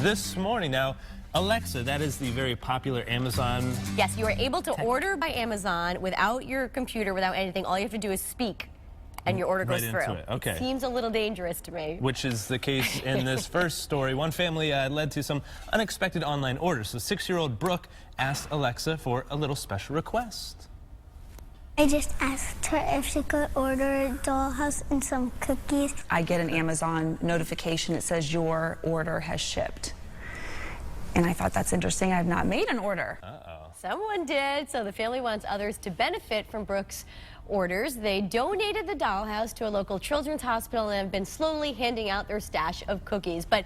this morning. Now, Alexa, that is the very popular Amazon. Yes, you are able to order by Amazon without your computer, without anything. All you have to do is speak, and your order goes right through. into it. Okay. Seems a little dangerous to me. Which is the case in this first story. One family led to some unexpected online orders. So 6-year-old Brooke asked Alexa for a little special request. I just asked her if she could order a dollhouse and some cookies. I get an Amazon notification that says your order has shipped. And I thought that's interesting. I've not made an order. Uh-oh. Someone did, so the family wants others to benefit from Brooke's orders. They donated the dollhouse to a local children's hospital and have been slowly handing out their stash of cookies. But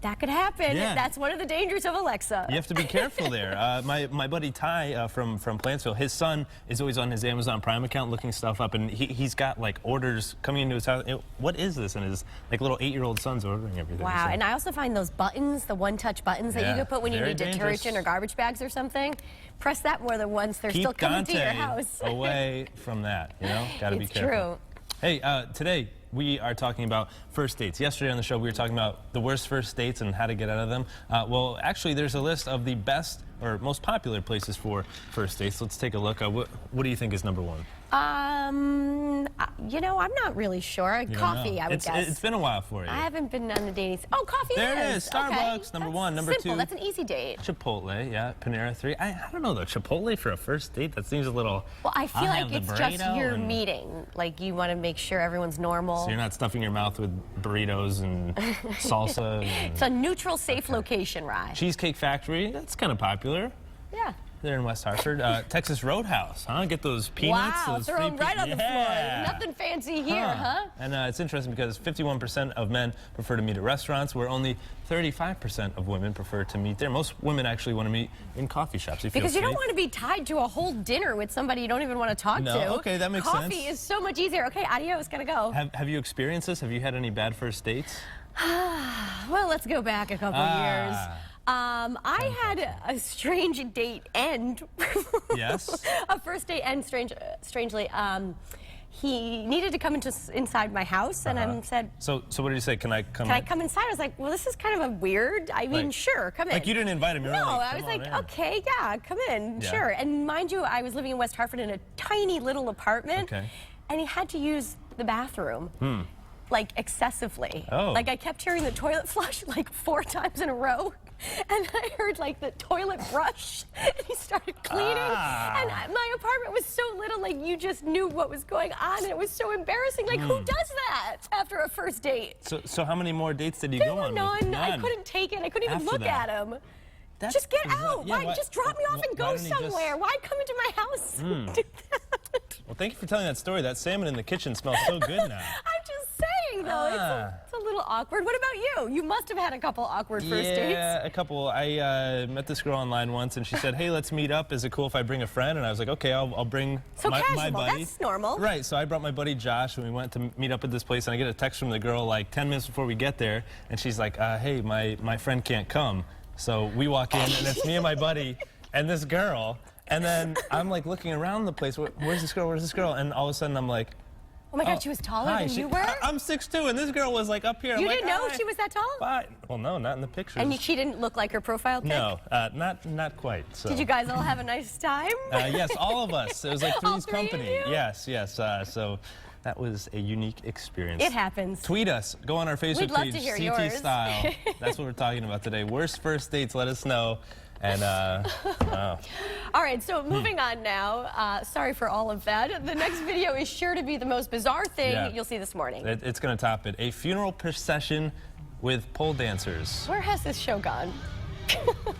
that could happen. Yeah. That's one of the dangers of Alexa. You have to be careful there. My buddy Ty from Plantsville, his son is always on his Amazon Prime account looking stuff up, and he's got like orders coming into his house. What is this? And his like little 8-year-old son's ordering everything. Wow, so. and I also find those buttons, the one-touch buttons that you can put when you need dangerous. detergent or garbage bags or something. Press that more than once. They're still coming to your house. Away from that, you know? Gotta be careful. True. Hey, today we are talking about first dates. Yesterday on the show we were talking about the worst first dates and how to get out of them. Well, actually there's a list of the best or most popular places for first dates. Let's take a look. What do you think is number one? You know, I'm not really sure. Coffee, I would guess. It's been a while for you. I haven't been on the dating. Oh, coffee There it is. Starbucks, number one. Number simple. two. That's an easy date. Chipotle, yeah. Panera 3. I don't know though. Chipotle for a first date? That seems a little. Well, I feel like it's just your and... meeting. Like you want to make sure everyone's normal. So you're not stuffing your mouth with burritos and salsa. It's a neutral, safe location, Rye. Cheesecake Factory. That's kind of popular. Yeah. There in West Hartford. Texas Roadhouse, huh? Get those peanuts. Wow, those throw them right on the floor. Nothing fancy here, huh? And it's interesting because 51% of men prefer to meet at restaurants, where only 35% of women prefer to meet there. Most women actually want to meet in coffee shops. Because you don't want to be tied to a whole dinner with somebody you don't even want to talk to. Okay, that makes sense. Coffee is so much easier. Okay, adios, gotta go. Have you experienced this? Have you had any bad first dates? Well, let's go back a couple years. I had a strange date end. Yes. A first date end, strangely. He needed to come inside my house, and I said, So what did you say? Can I come? Can I come inside? I was like, well, this is kind of a weird. I mean, sure, come in. Like you didn't invite him. You were No, like, I was like, in. okay, yeah, come in, Yeah. sure. And mind you, I was living in West Hartford in a tiny little apartment, and he had to use the bathroom. Like excessively. Oh. Like I kept hearing the toilet flush like 4 times in a row. And I heard like the toilet brush, and he started cleaning. And my apartment was so little, like you just knew what was going on, and it was so embarrassing. Like who does that after a first date? So how many more dates did you There go were on? none. I couldn't take it. I couldn't even look at him. Just get out. Yeah, Just drop me off and go somewhere. Why come into my house and do that? Well, thank you for telling that story. That salmon in the kitchen smells so good now. I'm just saying, though, it's a little awkward. What about you? You must have had a couple awkward first dates. Yeah, a couple. I met this girl online once, and she said, hey, let's meet up. Is it cool if I bring a friend? And I was like, okay, I'll bring my buddy. That's normal. Right, so I brought my buddy Josh, and we went to meet up at this place, and I get a text from the girl like 10 minutes before we get there, and she's like, hey, my friend can't come. So we walk in, and it's me and my buddy and this girl. And then I'm like looking around the place. Where's this girl? Where's this girl? And all of a sudden I'm like, oh my God, she was taller than you were? I'm 6'2", and this girl was like up here. You didn't know she was that tall? Well, no, not in the pictures. And she didn't look like her profile pic? No, not quite. So. Did you guys all have a nice time? Yes, all of us. It was like Three's Company. Of you? Yes. So that was a unique experience. It happens. Tweet us. Go on our Facebook page, to hear CT yours. Style. That's what we're talking about today. Worst first dates, let us know. And, All right, so moving on now. Sorry for all of that. The next video is sure to be the most bizarre thing you'll see this morning. It's going to top it. A funeral procession with pole dancers. Where has this show gone?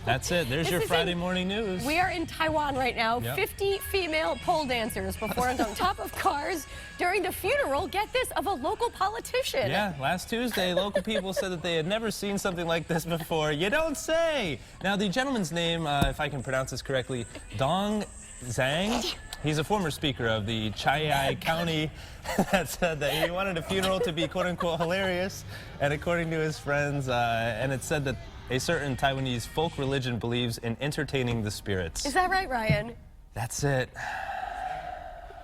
That's it. There's your Friday morning news. We are in Taiwan right now. Yep. 50 female pole dancers performed on top of cars during the funeral, get this, of a local politician. Yeah, last Tuesday, local people said that they had never seen something like this before. You don't say! Now, the gentleman's name, if I can pronounce this correctly, Dong Zhang. He's a former speaker of the Chiai County that said that he wanted a funeral to be quote-unquote hilarious. And according to his friends, and it said that a certain Taiwanese folk religion believes in entertaining the spirits. Is that right, Ryan? That's it.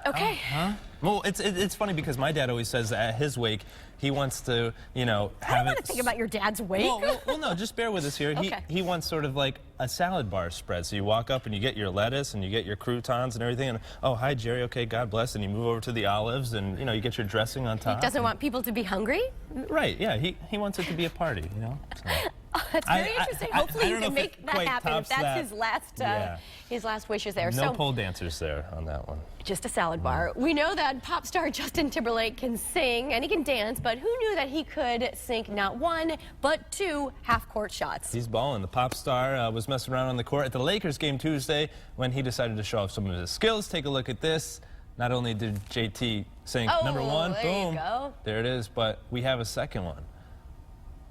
Okay. Well, it's funny because my dad always says at his wake, he wants to, you know, have I don't want to think about your dad's wake. Well, no, just bear with us here. Okay. He wants sort of like a salad bar spread. So you walk up and you get your lettuce and you get your croutons and everything. And, oh, hi, Jerry. Okay, God bless. And you move over to the olives and, you know, you get your dressing on top. He doesn't want people to be hungry? Right, yeah. He wants it to be a party, you know. So. Oh, that's very interesting. Hopefully you can make that happen if that's his last wishes there. No pole dancers there on that one. Just a salad bar. We know that pop star Justin Timberlake can sing and he can dance, but who knew that he could sink not one, but 2 half-court shots? He's balling. The pop star was messing around on the court at the Lakers game Tuesday when he decided to show off some of his skills. Take a look at this. Not only did JT sink number 1, there boom, you go. There it is, but we have a second one.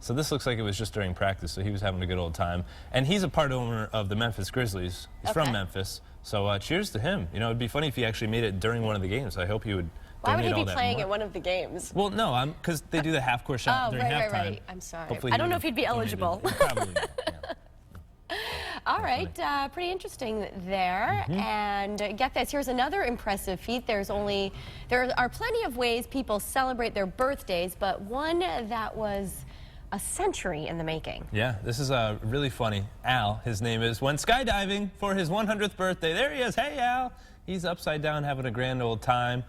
So this looks like it was just during practice, so he was having a good old time. And he's a part owner of the Memphis Grizzlies. He's from Memphis, so cheers to him. You know, it'd be funny if he actually made it during one of the games. I hope he would Why would he donate all be that playing more. at one of the games? Well, no, because they do the half-court shot during halftime. Right. I'm sorry. Hopefully I don't know if he'd be eligible. Probably not, yeah. All right, pretty interesting there. And get this, here's another impressive feat. There are plenty of ways people celebrate their birthdays, but one that was a century in the making. Yeah, this is really funny. Al, his name is, went skydiving for his 100th birthday. There he is. Hey, Al. He's upside down having a grand old time.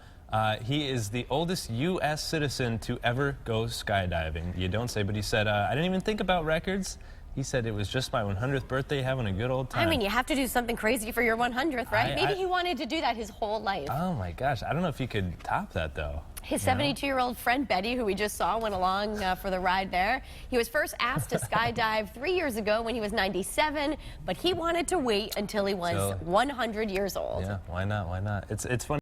He is the oldest U.S. citizen to ever go skydiving. You don't say, but he said, I didn't even think about records. He said it was just my 100th birthday, having a good old time. I mean, you have to do something crazy for your 100th, right? Maybe he wanted to do that his whole life. Oh, my gosh. I don't know if you could top that, though. His 72-year-old friend, Betty, who we just saw, went along for the ride there. He was first asked to skydive 3 years ago when he was 97, but he wanted to wait until he was 100 years old. Yeah, why not? Why not? It's funny.